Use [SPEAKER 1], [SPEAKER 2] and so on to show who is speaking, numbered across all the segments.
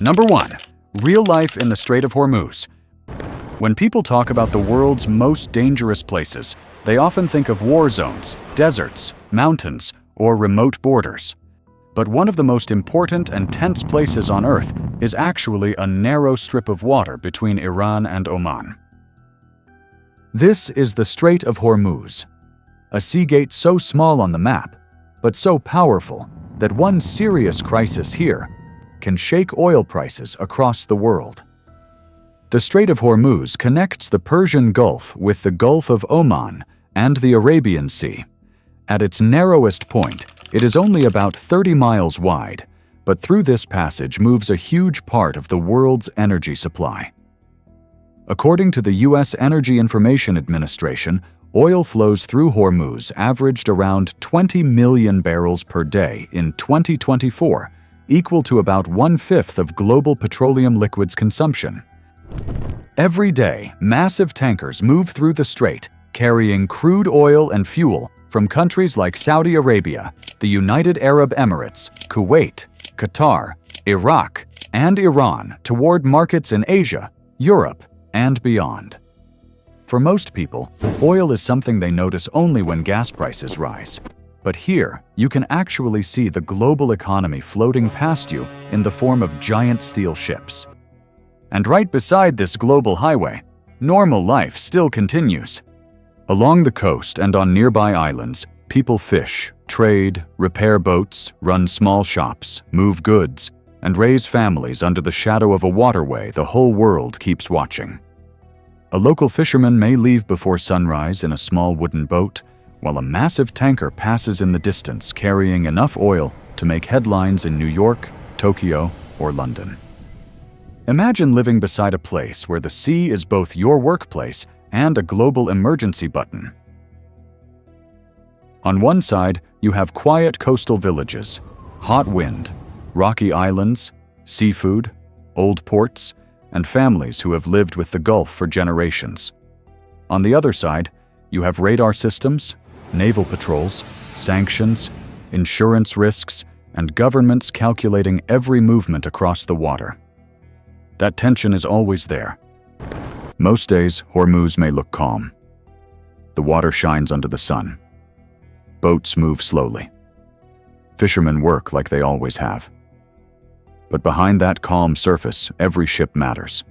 [SPEAKER 1] Number 1. Real life in the Strait of Hormuz. When people talk about the world's most dangerous places, they often think of war zones, deserts, mountains, or remote borders. But one of the most important and tense places on Earth is actually a narrow strip of water between Iran and Oman. This is the Strait of Hormuz, a sea gate so small on the map, but so powerful that one serious crisis here can shake oil prices across the world. The Strait of Hormuz connects the Persian Gulf with the Gulf of Oman and the Arabian Sea. At its narrowest point, it is only about 30 miles wide, but through this passage moves a huge part of the world's energy supply. According to the U.S. Energy Information Administration, oil flows through Hormuz averaged around 20 million barrels per day in 2024, equal to about 1/5 of global petroleum liquids consumption. Every day, massive tankers move through the strait, carrying crude oil and fuel from countries like Saudi Arabia, the United Arab Emirates, Kuwait, Qatar, Iraq, and Iran toward markets in Asia, Europe, and beyond. For most people, oil is something they notice only when gas prices rise. But here, you can actually see the global economy floating past you in the form of giant steel ships. And right beside this global highway, normal life still continues. Along the coast and on nearby islands, people fish, trade, repair boats, run small shops, move goods, and raise families under the shadow of a waterway the whole world keeps watching. A local fisherman may leave before sunrise in a small wooden boat, while a massive tanker passes in the distance carrying enough oil to make headlines in New York, Tokyo, or London. Imagine living beside a place where the sea is both your workplace and a global emergency button. On one side, you have quiet coastal villages, hot wind, rocky islands, seafood, old ports, and families who have lived with the Gulf for generations. On the other side, you have radar systems, naval patrols, sanctions, insurance risks, and governments calculating every movement across the water. That tension is always there. Most days, Hormuz may look calm. The water shines under the sun. Boats move slowly. Fishermen work like they always have. But behind that calm surface, every ship matters.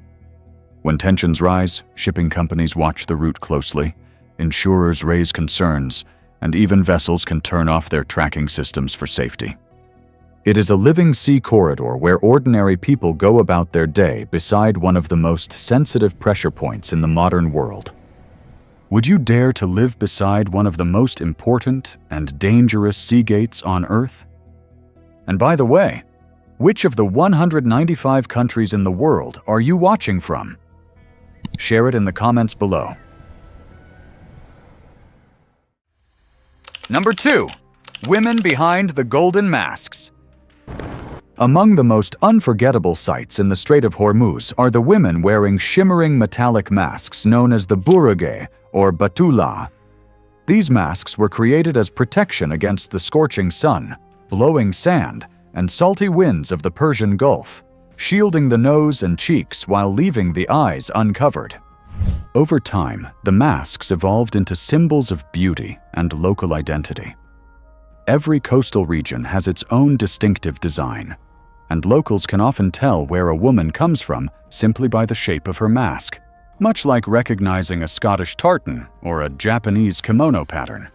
[SPEAKER 1] When tensions rise, shipping companies watch the route closely, insurers raise concerns, and even vessels can turn off their tracking systems for safety. It is a living sea corridor where ordinary people go about their day beside one of the most sensitive pressure points in the modern world. Would you dare to live beside one of the most important and dangerous sea gates on Earth? And by the way, which of the 195 countries in the world are you watching from? Share it in the comments below. Number 2. Women behind the golden masks. Among the most unforgettable sights in the Strait of Hormuz are the women wearing shimmering metallic masks known as the burage or batula. These masks were created as protection against the scorching sun, blowing sand, and salty winds of the Persian Gulf, shielding the nose and cheeks while leaving the eyes uncovered. Over time, the masks evolved into symbols of beauty and local identity. Every coastal region has its own distinctive design, and locals can often tell where a woman comes from simply by the shape of her mask, much like recognizing a Scottish tartan or a Japanese kimono pattern.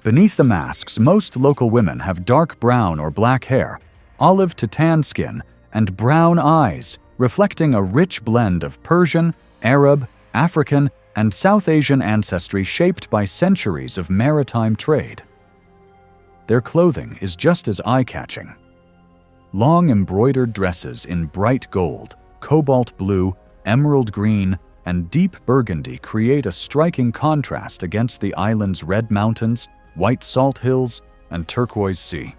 [SPEAKER 1] Beneath the masks, most local women have dark brown or black hair, olive to tan skin, and brown eyes, reflecting a rich blend of Persian, Arab, African, and South Asian ancestry shaped by centuries of maritime trade. Their clothing is just as eye-catching. Long embroidered dresses in bright gold, cobalt blue, emerald green, and deep burgundy create a striking contrast against the island's red mountains, white salt hills, and turquoise sea.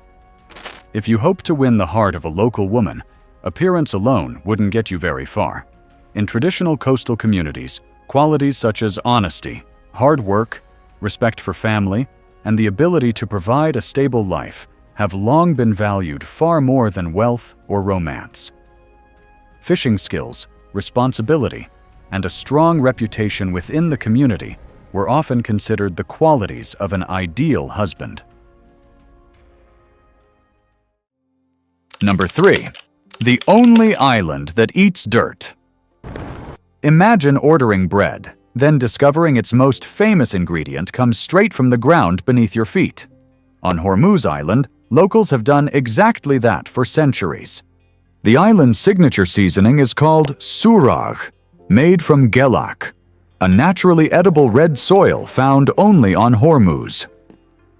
[SPEAKER 1] If you hope to win the heart of a local woman, appearance alone wouldn't get you very far. In traditional coastal communities, qualities such as honesty, hard work, respect for family, and the ability to provide a stable life have long been valued far more than wealth or romance. fishing skills, responsibility, and a strong reputation within the community were often considered the qualities of an ideal husband. Number 3. The only island that eats dirt. Imagine ordering bread, then discovering its most famous ingredient comes straight from the ground beneath your feet. On Hormuz Island, locals have done exactly that for centuries. The island's signature seasoning is called suragh, made from gelak, a naturally edible red soil found only on Hormuz.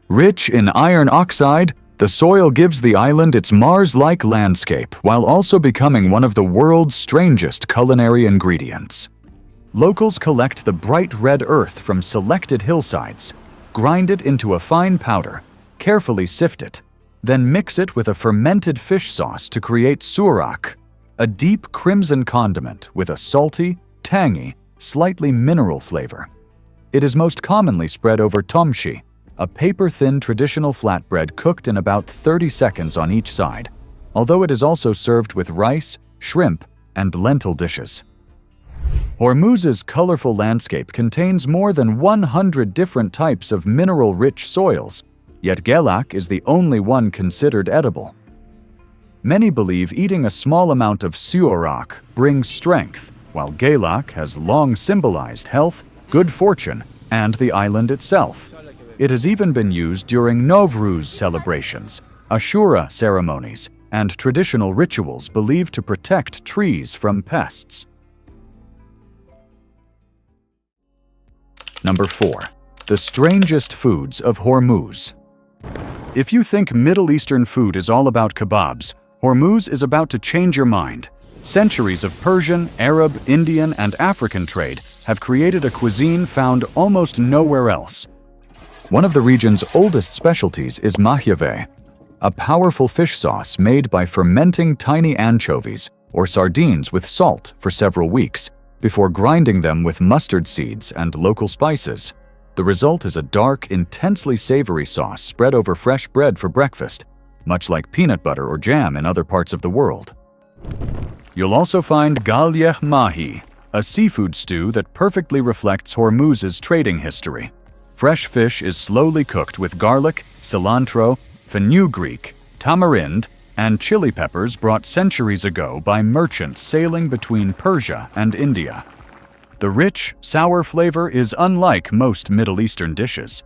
[SPEAKER 1] Rich in iron oxide, the soil gives the island its Mars-like landscape while also becoming one of the world's strangest culinary ingredients. Locals collect the bright red earth from selected hillsides, grind it into a fine powder, carefully sift it, then mix it with a fermented fish sauce to create suragh, a deep crimson condiment with a salty, tangy, slightly mineral flavor. It is most commonly spread over tomshi, a paper-thin traditional flatbread cooked in about 30 seconds on each side, although it is also served with rice, shrimp, and lentil dishes. Hormuz's colorful landscape contains more than 100 different types of mineral-rich soils, yet gelak is the only one considered edible. Many believe eating a small amount of suragh brings strength, while gelak has long symbolized health, good fortune, and the island itself. It has even been used during Novruz celebrations, Ashura ceremonies, and traditional rituals believed to protect trees from pests. Number 4. The strangest foods of Hormuz. If you think Middle Eastern food is all about kebabs, Hormuz is about to change your mind. Centuries of Persian, Arab, Indian, and African trade have created a cuisine found almost nowhere else. One of the region's oldest specialties is mahyave, a powerful fish sauce made by fermenting tiny anchovies or sardines with salt for several weeks, before grinding them with mustard seeds and local spices. The result is a dark, intensely savory sauce spread over fresh bread for breakfast, much like peanut butter or jam in other parts of the world. You'll also find galyeh mahi, a seafood stew that perfectly reflects Hormuz's trading history. Fresh fish is slowly cooked with garlic, cilantro, fenugreek, tamarind, and chili peppers brought centuries ago by merchants sailing between Persia and India. The rich, sour flavor is unlike most Middle Eastern dishes.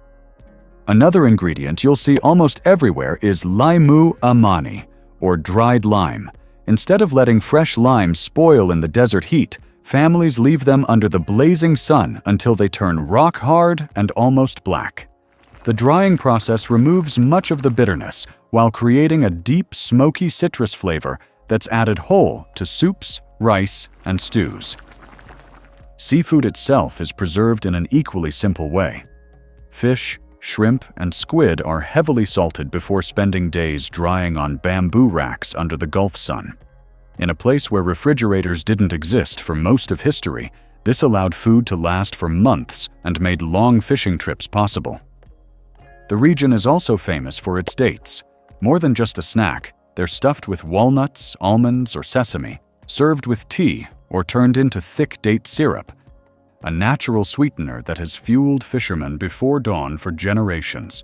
[SPEAKER 1] Another ingredient you'll see almost everywhere is limu amani, or dried lime. Instead of letting fresh limes spoil in the desert heat, families leave them under the blazing sun until they turn rock hard and almost black. The drying process removes much of the bitterness while creating a deep, smoky citrus flavor that's added whole to soups, rice, and stews. Seafood itself is preserved in an equally simple way. Fish, shrimp, and squid are heavily salted before spending days drying on bamboo racks under the Gulf sun. In a place where refrigerators didn't exist for most of history, this allowed food to last for months and made long fishing trips possible. The region is also famous for its dates. More than just a snack, they're stuffed with walnuts, almonds, or sesame, served with tea, or turned into thick date syrup, a natural sweetener that has fueled fishermen before dawn for generations.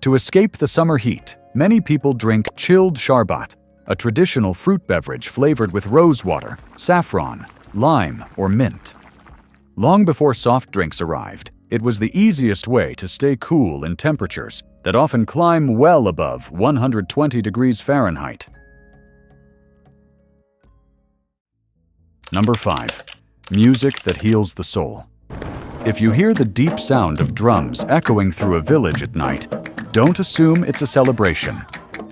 [SPEAKER 1] To escape the summer heat, many people drink chilled sharbat, a traditional fruit beverage flavored with rosewater, saffron, lime, or mint. Long before soft drinks arrived, it was the easiest way to stay cool in temperatures that often climb well above 120 degrees Fahrenheit. Number 5. Music that heals the soul. If you hear the deep sound of drums echoing through a village at night, don't assume it's a celebration.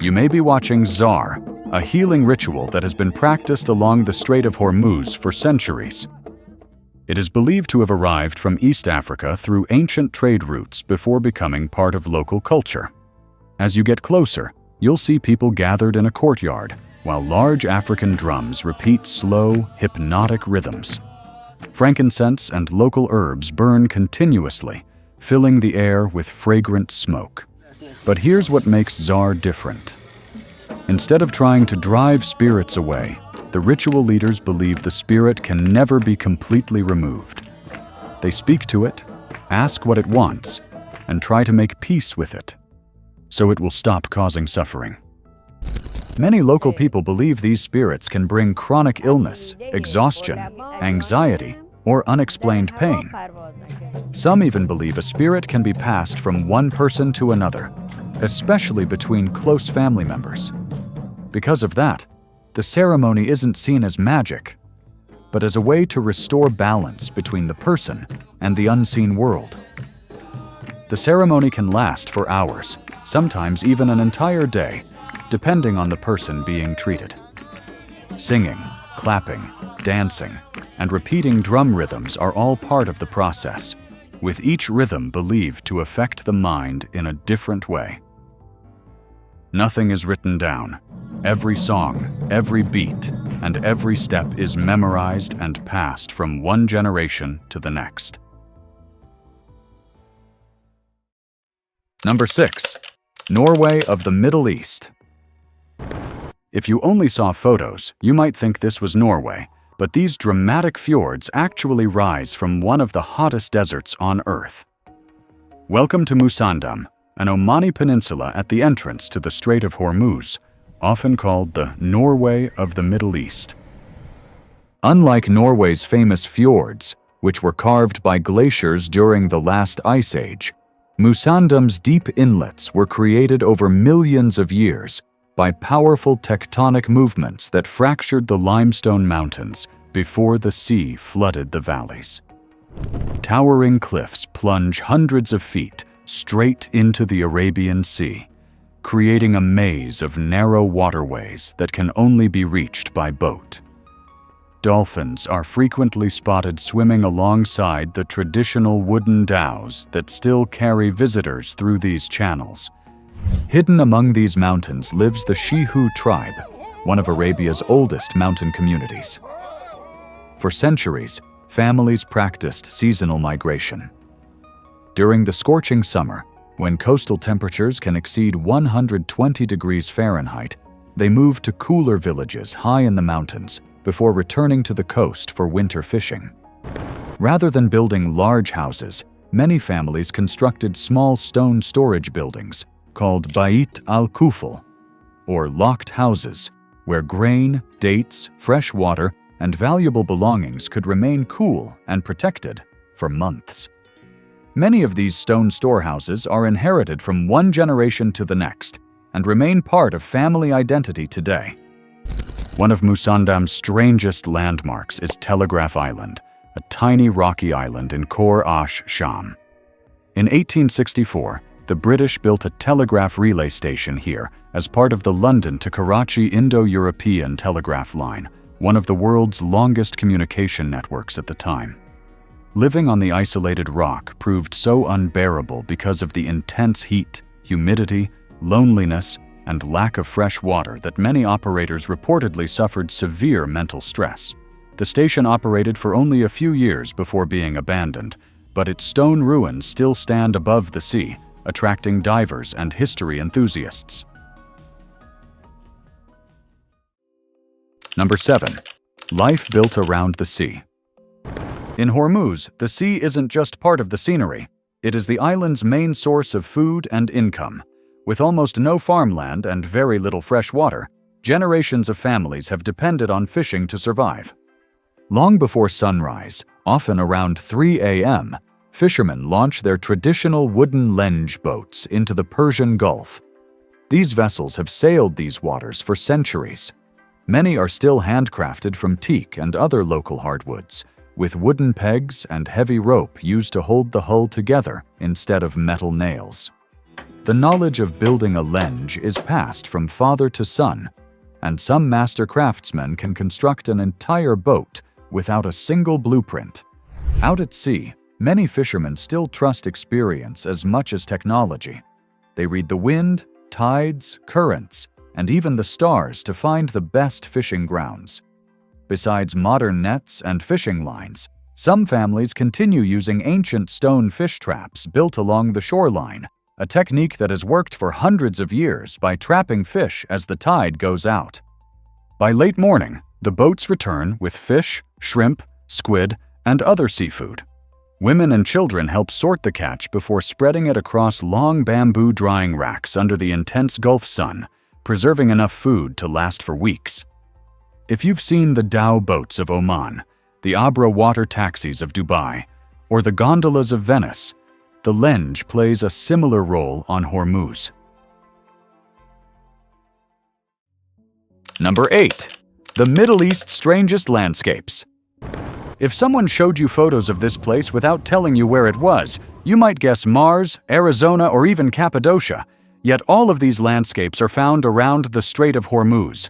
[SPEAKER 1] You may be watching Zar, a healing ritual that has been practiced along the Strait of Hormuz for centuries. It is believed to have arrived from East Africa through ancient trade routes before becoming part of local culture. As you get closer, you'll see people gathered in a courtyard, while large African drums repeat slow, hypnotic rhythms. Frankincense and local herbs burn continuously, filling the air with fragrant smoke. But here's what makes Zar different. Instead of trying to drive spirits away, The ritual leaders believe the spirit can never be completely removed. They speak to it, ask what it wants, and try to make peace with it, so it will stop causing suffering. Many local people believe these spirits can bring chronic illness, exhaustion, anxiety, or unexplained pain. Some even believe a spirit can be passed from one person to another, especially between close family members. Because of that, the ceremony isn't seen as magic, but as a way to restore balance between the person and the unseen world. The ceremony can last for hours, sometimes even an entire day, depending on the person being treated. Singing, clapping, dancing, and repeating drum rhythms are all part of the process, with each rhythm believed to affect the mind in a different way. Nothing is written down. Every song, every beat, and every step is memorized and passed from one generation to the next. Number 6. Norway of the Middle East. If you only saw photos, you might think this was Norway, but these dramatic fjords actually rise from one of the hottest deserts on Earth. Welcome to Musandam, an Omani peninsula at the entrance to the Strait of Hormuz, often called the Norway of the Middle East. Unlike Norway's famous fjords, which were carved by glaciers during the last ice age, Musandam's deep inlets were created over millions of years by powerful tectonic movements that fractured the limestone mountains before the sea flooded the valleys. Towering cliffs plunge hundreds of feet straight into the Arabian Sea, creating a maze of narrow waterways that can only be reached by boat. Dolphins are frequently spotted swimming alongside the traditional wooden dhows that still carry visitors through these channels. Hidden among these mountains lives the Shehu tribe, one of Arabia's oldest mountain communities. For centuries, families practiced seasonal migration. During the scorching summer, when coastal temperatures can exceed 120 degrees Fahrenheit, they moved to cooler villages high in the mountains before returning to the coast for winter fishing. Rather than building large houses, many families constructed small stone storage buildings called Bait al-Kufl, or locked houses, where grain, dates, fresh water, and valuable belongings could remain cool and protected for months. Many of these stone storehouses are inherited from one generation to the next and remain part of family identity today. One of Musandam's strangest landmarks is Telegraph Island, a tiny rocky island in Khor Ash, Sham. In 1864, the British built a telegraph relay station here as part of the London to Karachi Indo-European telegraph line, one of the world's longest communication networks at the time. Living on the isolated rock proved so unbearable because of the intense heat, humidity, loneliness, and lack of fresh water that many operators reportedly suffered severe mental stress. The station operated for only a few years before being abandoned, but its stone ruins still stand above the sea, attracting divers and history enthusiasts. Number 7. Life built around the sea. In Hormuz, the sea isn't just part of the scenery. It is the island's main source of food and income. With almost no farmland and very little fresh water, generations of families have depended on fishing to survive. Long before sunrise, often around 3 a.m., fishermen launch their traditional wooden lenge boats into the Persian Gulf. These vessels have sailed these waters for centuries. Many are still handcrafted from teak and other local hardwoods, with wooden pegs and heavy rope used to hold the hull together instead of metal nails. The knowledge of building a lenge is passed from father to son, and some master craftsmen can construct an entire boat without a single blueprint. Out at sea, many fishermen still trust experience as much as technology. They read the wind, tides, currents, and even the stars to find the best fishing grounds. Besides modern nets and fishing lines, some families continue using ancient stone fish traps built along the shoreline, a technique that has worked for hundreds of years by trapping fish as the tide goes out. By late morning, The boats return with fish, shrimp, squid, and other seafood. Women and children help sort the catch before spreading it across long bamboo drying racks under the intense Gulf sun, preserving enough food to last for weeks. If you've seen the dhow boats of Oman, the Abra water taxis of Dubai, or the gondolas of Venice, the Lenge plays a similar role on Hormuz. Number 8. The Middle East's strangest landscapes. If someone showed you photos of this place without telling you where it was, you might guess Mars, Arizona, or even Cappadocia, yet all of these landscapes are found around the Strait of Hormuz.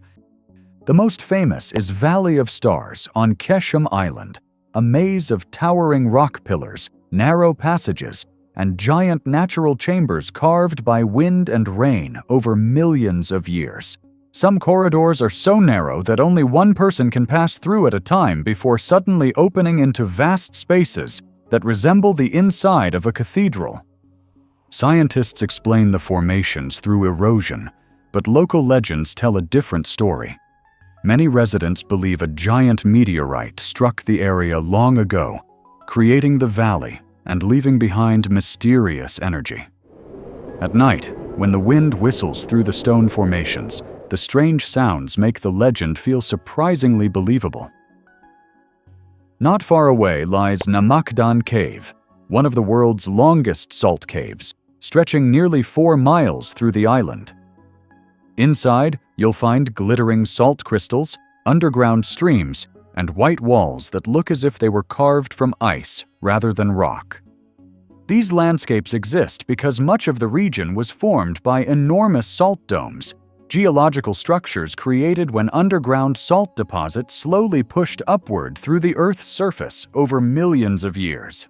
[SPEAKER 1] The most famous is Valley of Stars on Keshem Island, a maze of towering rock pillars, narrow passages, and giant natural chambers carved by wind and rain over millions of years. Some corridors are so narrow that only one person can pass through at a time before suddenly opening into vast spaces that resemble the inside of a cathedral. Scientists explain the formations through erosion, but local legends tell a different story. Many residents believe a giant meteorite struck the area long ago, creating the valley and leaving behind mysterious energy. At night, when the wind whistles through the stone formations, the strange sounds make the legend feel surprisingly believable. Not far away lies Namakdan Cave, one of the world's longest salt caves, stretching nearly 4 miles through the island. Inside, you'll find glittering salt crystals, underground streams, and white walls that look as if they were carved from ice rather than rock. These landscapes exist because much of the region was formed by enormous salt domes, geological structures created when underground salt deposits slowly pushed upward through the Earth's surface over millions of years.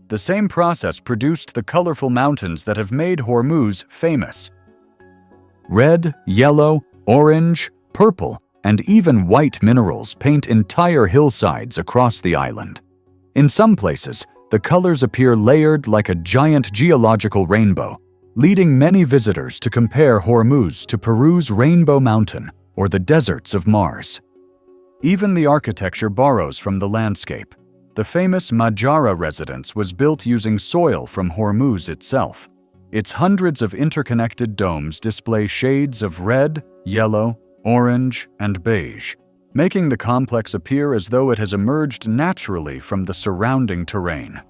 [SPEAKER 1] The same process produced the colorful mountains that have made Hormuz famous. Red, yellow, orange, purple, and even white minerals paint entire hillsides across the island. In some places, the colors appear layered like a giant geological rainbow, leading many visitors to compare Hormuz to Peru's Rainbow Mountain or the deserts of Mars. Even the architecture borrows from the landscape. The famous Majara residence was built using soil from Hormuz itself. Its hundreds of interconnected domes display shades of red, yellow, orange, and beige, making the complex appear as though it has emerged naturally from the surrounding terrain.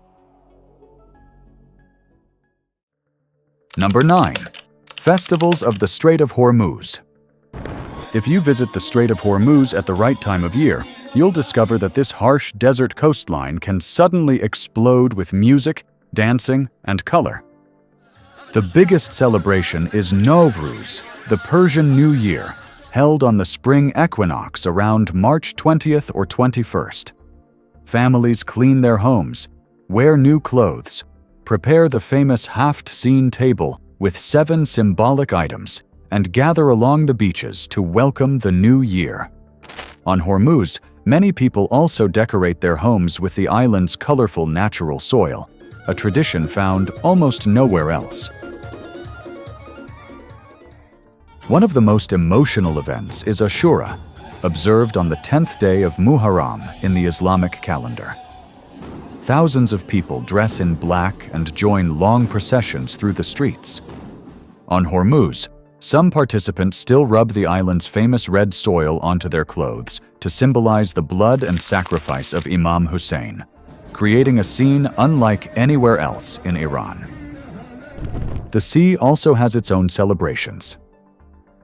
[SPEAKER 1] Number 9. Festivals of the Strait of Hormuz. If you visit the Strait of Hormuz at the right time of year, you'll discover that this harsh desert coastline can suddenly explode with music, dancing, and color. The biggest celebration is Nowruz, the Persian New Year, held on the spring equinox around March 20th or 21st. Families clean their homes, wear new clothes, prepare the famous Haft-Seen table with 7 symbolic items, and gather along the beaches to welcome the new year. On Hormuz, many people also decorate their homes with the island's colorful natural soil, a tradition found almost nowhere else. One of the most emotional events is Ashura, observed on the 10th day of Muharram in the Islamic calendar. Thousands of people dress in black and join long processions through the streets. On Hormuz, some participants still rub the island's famous red soil onto their clothes to symbolize the blood and sacrifice of Imam Hussein, creating a scene unlike anywhere else in Iran. The sea also has its own celebrations.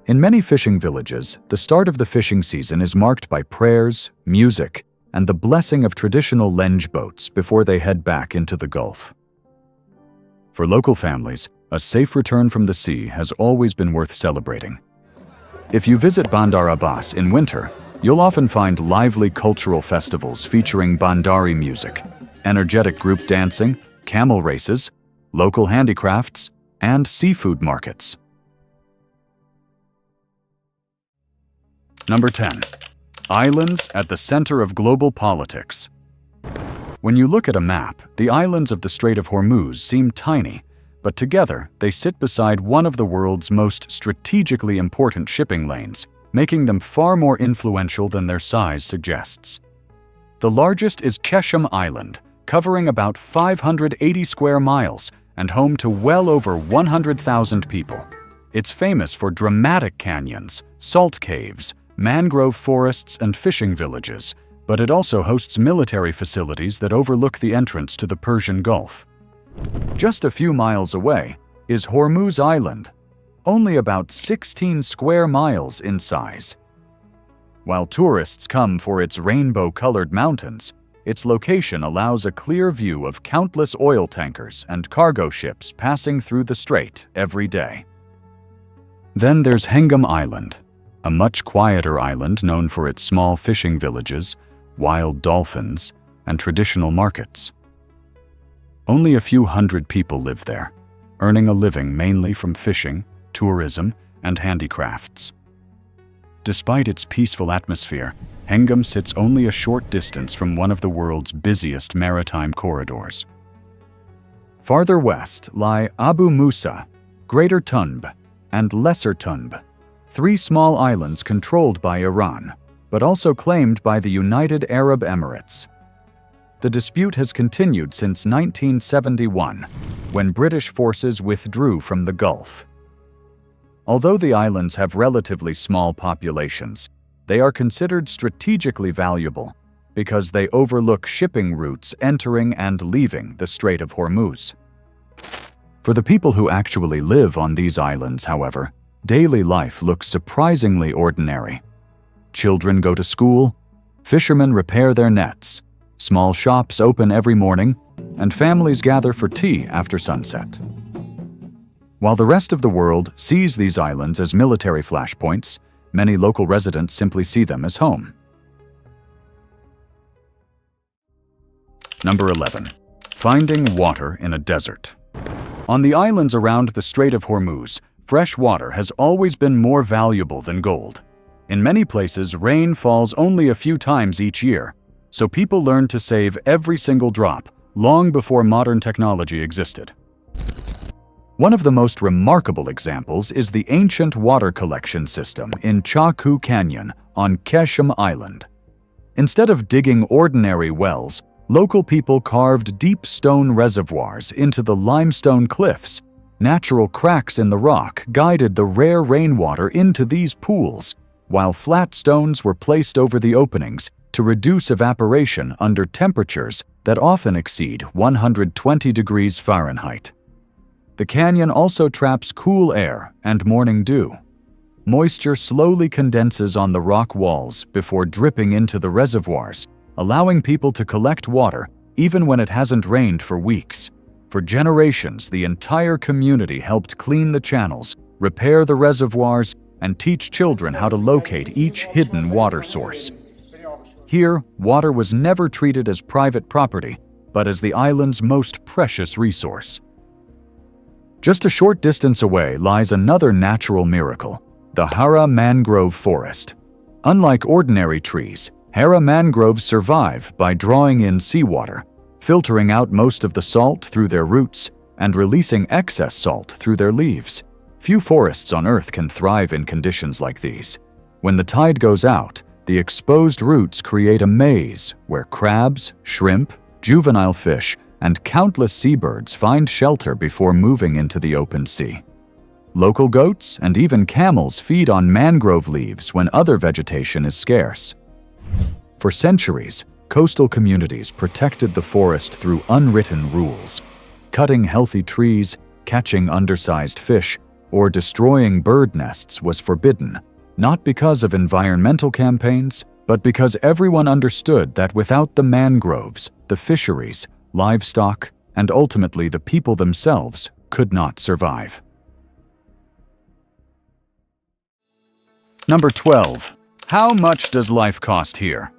[SPEAKER 1] In many fishing villages, the start of the fishing season is marked by prayers, music, and the blessing of traditional Lenge boats before they head back into the Gulf. For local families, a safe return from the sea has always been worth celebrating. If you visit Bandar Abbas in winter, you'll often find lively cultural festivals featuring Bandari music, energetic group dancing, camel races, local handicrafts, and seafood markets. Number 10. Islands at the center of global politics. When you look at a map, the islands of the Strait of Hormuz seem tiny, but together they sit beside one of the world's most strategically important shipping lanes, making them far more influential than their size suggests. The largest is Keshem Island, covering about 580 square miles and home to well over 100,000 people. It's famous for dramatic canyons, salt caves, mangrove forests, and fishing villages, but it also hosts military facilities that overlook the entrance to the Persian Gulf. Just a few miles away is Hormuz Island, only about 16 square miles in size. While tourists come for its rainbow-colored mountains, its location allows a clear view of countless oil tankers and cargo ships passing through the strait every day. Then there's Hengam Island, a much quieter island known for its small fishing villages, wild dolphins, and traditional markets. Only a few hundred people live there, earning a living mainly from fishing, tourism, and handicrafts. Despite its peaceful atmosphere, Hengam sits only a short distance from one of the world's busiest maritime corridors. Farther west lie Abu Musa, Greater Tunb, and Lesser Tunb, three small islands controlled by Iran, but also claimed by the United Arab Emirates. The dispute has continued since 1971, when British forces withdrew from the Gulf. Although the islands have relatively small populations, they are considered strategically valuable because they overlook shipping routes entering and leaving the Strait of Hormuz. For the people who actually live on these islands, however, daily life looks surprisingly ordinary. Children go to school, fishermen repair their nets, small shops open every morning, and families gather for tea after sunset. While the rest of the world sees these islands as military flashpoints, many local residents simply see them as home. Number 11. Finding water in a desert. On the islands around the Strait of Hormuz, fresh water has always been more valuable than gold. In many places, rain falls only a few times each year, so people learned to save every single drop long before modern technology existed. One of the most remarkable examples is the ancient water collection system in Chaku Canyon on Keshem Island. Instead of digging ordinary wells, local people carved deep stone reservoirs into the limestone cliffs. Natural cracks in the rock guided the rare rainwater into these pools, while flat stones were placed over the openings to reduce evaporation under temperatures that often exceed 120 degrees Fahrenheit. The canyon also traps cool air and morning dew. Moisture slowly condenses on the rock walls before dripping into the reservoirs, allowing people to collect water even when it hasn't rained for weeks. For generations, the entire community helped clean the channels, repair the reservoirs, and teach children how to locate each hidden water source. Here, water was never treated as private property, but as the island's most precious resource. Just a short distance away lies another natural miracle, the Hara mangrove forest. Unlike ordinary trees, Hara mangroves survive by drawing in seawater, filtering out most of the salt through their roots, and releasing excess salt through their leaves. Few forests on Earth can thrive in conditions like these. When the tide goes out, the exposed roots create a maze where crabs, shrimp, juvenile fish, and countless seabirds find shelter before moving into the open sea. Local goats and even camels feed on mangrove leaves when other vegetation is scarce. For centuries, coastal communities protected the forest through unwritten rules. Cutting healthy trees, catching undersized fish, or destroying bird nests was forbidden, not because of environmental campaigns, but because everyone understood that without the mangroves, the fisheries, livestock, and ultimately the people themselves could not survive. Number 12. How much does life cost here?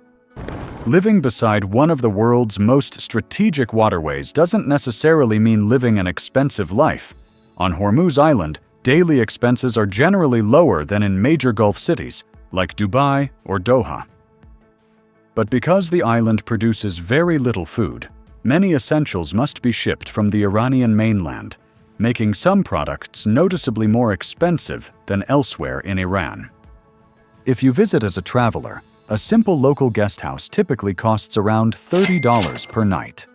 [SPEAKER 1] Living beside one of the world's most strategic waterways doesn't necessarily mean living an expensive life. On Hormuz Island, daily expenses are generally lower than in major Gulf cities, like Dubai or Doha. But because the island produces very little food, many essentials must be shipped from the Iranian mainland, making some products noticeably more expensive than elsewhere in Iran. If you visit as a traveler, a simple local guest house typically costs around $30 per night.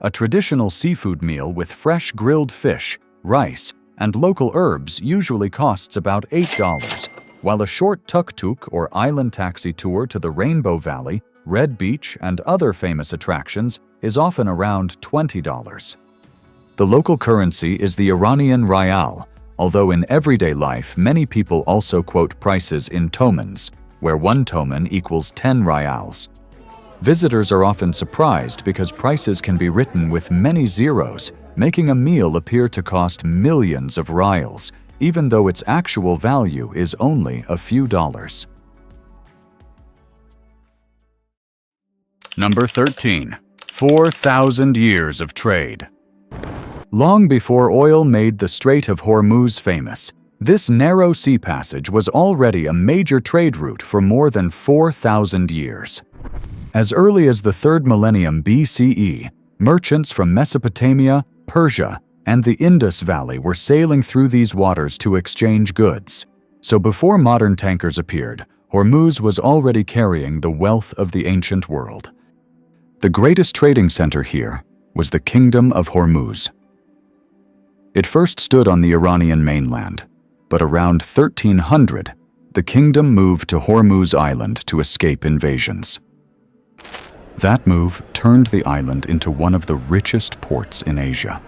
[SPEAKER 1] A traditional seafood meal with fresh grilled fish, rice, and local herbs usually costs about $8, while a short tuk-tuk or island taxi tour to the Rainbow Valley, Red Beach, and other famous attractions is often around $20. The local currency is the Iranian rial, although in everyday life many people also quote prices in tomans, where 1 toman equals 10 rials. Visitors are often surprised because prices can be written with many zeros, making a meal appear to cost millions of rials, even though its actual value is only a few dollars. Number 13. 4,000 years of trade. Long before oil made the Strait of Hormuz famous, this narrow sea passage was already a major trade route for more than 4,000 years. As early as the 3rd millennium BCE, merchants from Mesopotamia, Persia, and the Indus Valley were sailing through these waters to exchange goods. So before modern tankers appeared, Hormuz was already carrying the wealth of the ancient world. The greatest trading center here was the Kingdom of Hormuz. It first stood on the Iranian mainland, but around 1300, the kingdom moved to Hormuz Island to escape invasions. That move turned the island into one of the richest ports in Asia.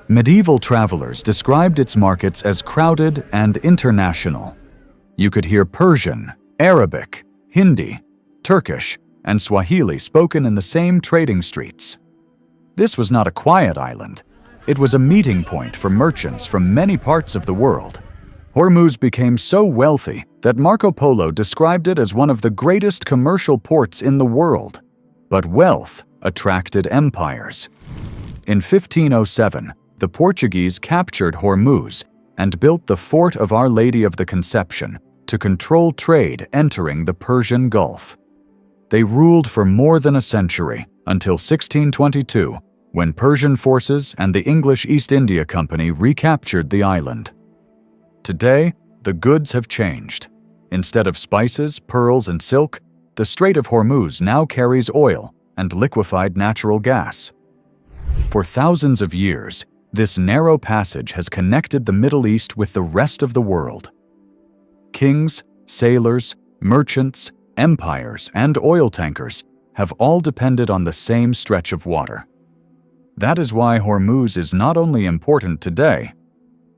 [SPEAKER 1] Medieval travelers described its markets as crowded and international. You could hear Persian, Arabic, Hindi, Turkish, and Swahili spoken in the same trading streets. This was not a quiet island. It was a meeting point for merchants from many parts of the world. Hormuz became so wealthy that Marco Polo described it as one of the greatest commercial ports in the world. But wealth attracted empires. In 1507, the Portuguese captured Hormuz and built the Fort of Our Lady of the Conception to control trade entering the Persian Gulf. They ruled for more than a century, until 1622, when Persian forces and the English East India Company recaptured the island. Today, the goods have changed. Instead of spices, pearls, and silk, the Strait of Hormuz now carries oil and liquefied natural gas. For thousands of years, this narrow passage has connected the Middle East with the rest of the world. Kings, sailors, merchants, empires, and oil tankers have all depended on the same stretch of water. That is why Hormuz is not only important today,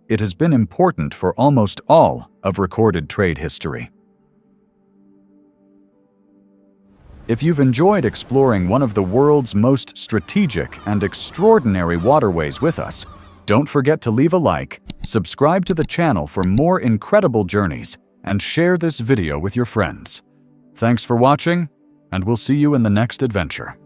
[SPEAKER 1] it has been important for almost all of recorded trade history. If you've enjoyed exploring one of the world's most strategic and extraordinary waterways with us, don't forget to leave a like, subscribe to the channel for more incredible journeys, and share this video with your friends. Thanks for watching, and we'll see you in the next adventure.